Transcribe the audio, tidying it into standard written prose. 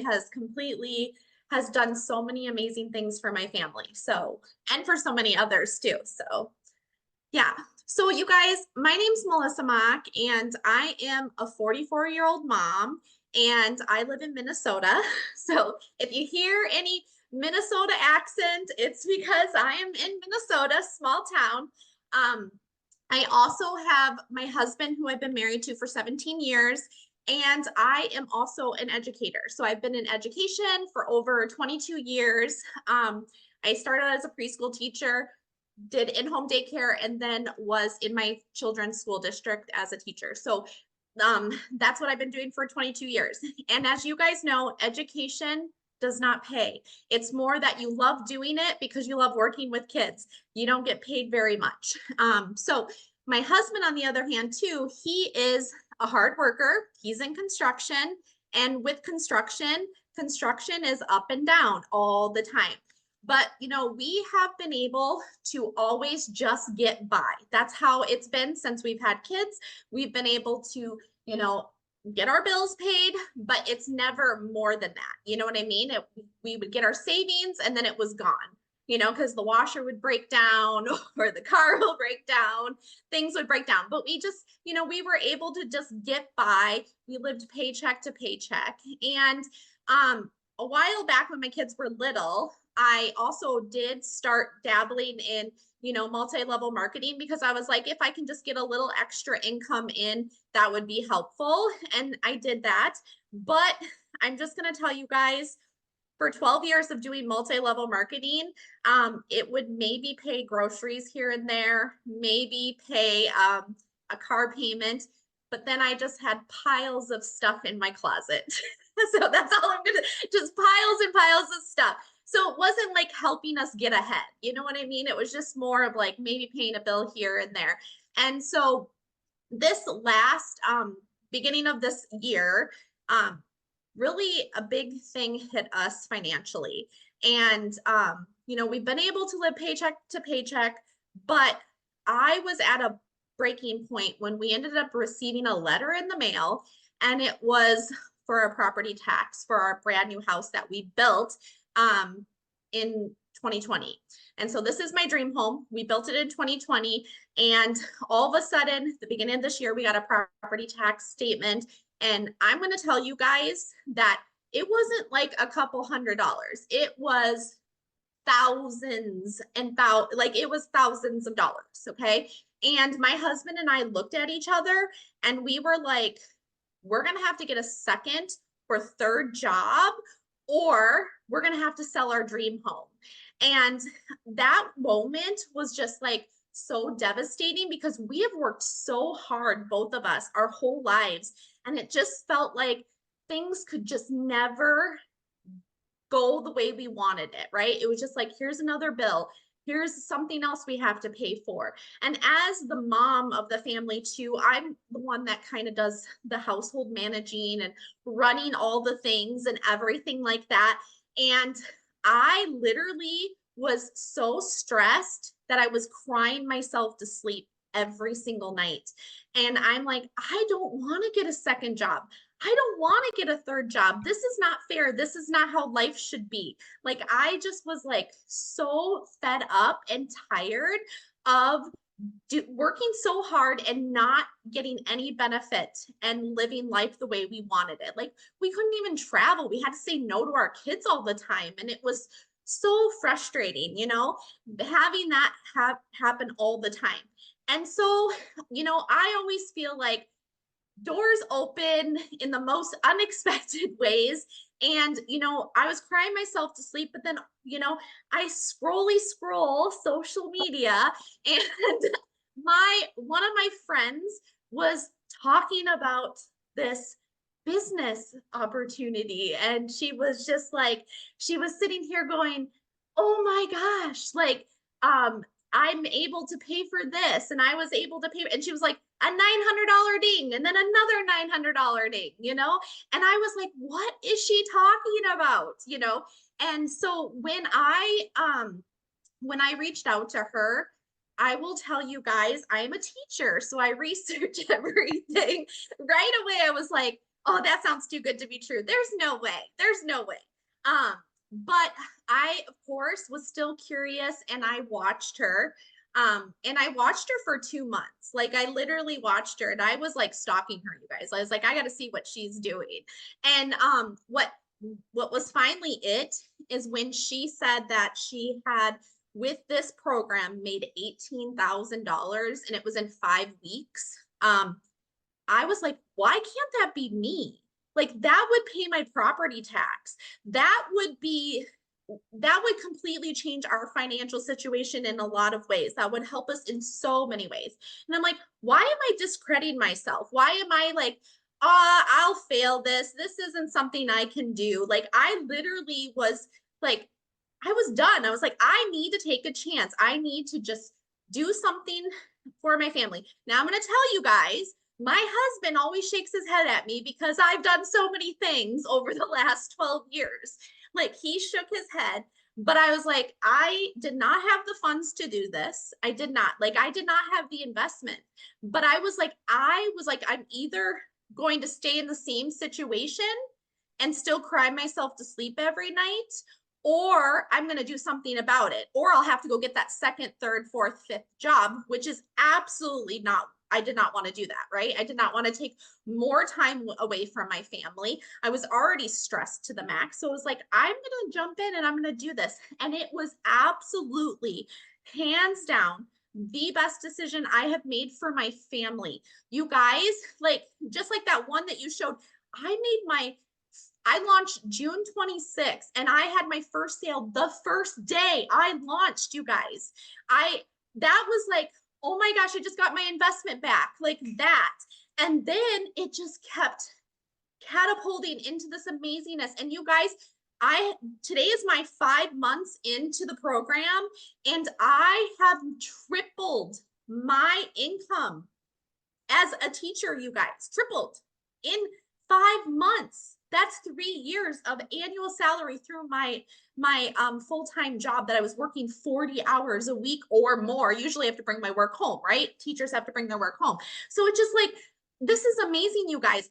has done so many amazing things for my family. So, and for so many others too. So yeah. So you guys, my name's Melissa Mock, and I am a 44-year-old mom, and I live in Minnesota. So if you hear any Minnesota accent, it's because I am in Minnesota, small town. Um, I also have my husband, who I've been married to for 17 years, and I am also an educator. So I've been in education for over 22 years. I started as a preschool teacher, did in-home daycare, and then was in my children's school district as a teacher. So that's what I've been doing for 22 years. And as you guys know, education does not pay. It's more that you love doing it because you love working with kids. You don't get paid very much. So my husband, on the other hand, too, he is a hard worker. He's in construction. And with construction, construction is up and down all the time. But, you know, we have been able to always just get by. That's how it's been since we've had kids. We've been able to, you know, get our bills paid, but it's never more than that. You know what I mean? We would get our savings and then it was gone, you know, because the washer would break down or the car will break down, things would break down. But we just, you know, we were able to just get by. We lived paycheck to paycheck. And a while back when my kids were little, I also did start dabbling in, you know, multi-level marketing, because I was like, if I can just get a little extra income in, that would be helpful. And I did that. But I'm just going to tell you guys, for 12 years of doing multi-level marketing, it would maybe pay groceries here and there, maybe pay a car payment, but then I just had piles of stuff in my closet. So that's all I'm gonna, just piles and piles of stuff. So it wasn't like helping us get ahead. You know what I mean? It was just more of like maybe paying a bill here and there. And so this last beginning of this year, really a big thing hit us financially. And you know, we've been able to live paycheck to paycheck, but I was at a breaking point when we ended up receiving a letter in the mail, and it was for a property tax for our brand new house that we built in 2020. And so this is my dream home. We built it in 2020. And all of a sudden, the beginning of this year, we got a property tax statement. And I'm going to tell you guys that it wasn't like a couple $100s. It was thousands and like it was thousands of dollars. Okay. And my husband and I looked at each other and we were like, we're going to have to get a second or third job, or we're going to have to sell our dream home. And that moment was just like so devastating, because we have worked so hard, both of us, our whole lives. And it just felt like things could just never go the way we wanted it, right? It was just like, here's another bill. Here's something else we have to pay for. And as the mom of the family too, I'm the one that kind of does the household managing and running all the things and everything like that. And I literally was so stressed that I was crying myself to sleep every single night. And I'm like, I don't want to get a second job. I don't want to get a third job. This is not fair. This is not how life should be. Like, I just was like so fed up and tired of working so hard and not getting any benefit and living life the way we wanted it. Like, we couldn't even travel. We had to say no to our kids all the time. And it was so frustrating, you know, having that happen all the time. And so, you know, I always feel like doors open in the most unexpected ways. And, you know, I was crying myself to sleep, but then, you know, I scroll social media, and one of my friends was talking about this business opportunity. And she was just like, she was sitting here going, oh my gosh, like, I'm able to pay for this, and I was able to pay. And she was like, a $900 ding, and then another $900 ding, you know? And I was like, what is she talking about? You know? And so when I reached out to her, I will tell you guys, I am a teacher. So I researched everything right away. I was like, Oh, that sounds too good to be true. There's no way. There's no way. Um, but I, of course, was still curious and I watched her. And I watched her for 2 months. Like I literally watched her and I was like stalking her, you guys. I was like, I gotta see what she's doing. And what was finally it is when she said that she had with this program made $18,000 and it was in 5 weeks. I was like, why can't that be me? Like that would pay my property tax. That would completely change our financial situation in a lot of ways. That would help us in so many ways. And I'm like, why am I discrediting myself? Why am I like, I'll fail this. This isn't something I can do. Like I literally was like, I was done. I was like, I need to take a chance. I need to just do something for my family. Now I'm going to tell you guys, my husband always shakes his head at me because I've done so many things over the last 12 years. Like he shook his head, but I was like, I did not have the funds to do this. I did not. Like I did not have the investment. But I'm either going to stay in the same situation and still cry myself to sleep every night, or I'm going to do something about it, or I'll have to go get that second, third, fourth, fifth job, which is absolutely not. I did not want to do that, right? I did not want to take more time away from my family. I was already stressed to the max. So it was like, I'm going to jump in and I'm going to do this. And it was absolutely hands down the best decision I have made for my family. You guys, like, just like that one that you showed, I launched June 26th and I had my first sale the first day I launched, you guys. That was like, oh my gosh, I just got my investment back, like that. And then it just kept catapulting into this amazingness. And you guys, today is my 5 months into the program and I have tripled my income as a teacher, you guys, tripled in 5 months. That's 3 years of annual salary through my full-time job that I was working 40 hours a week or more. Usually I have to bring my work home, right? Teachers have to bring their work home. So it's just like, this is amazing, you guys.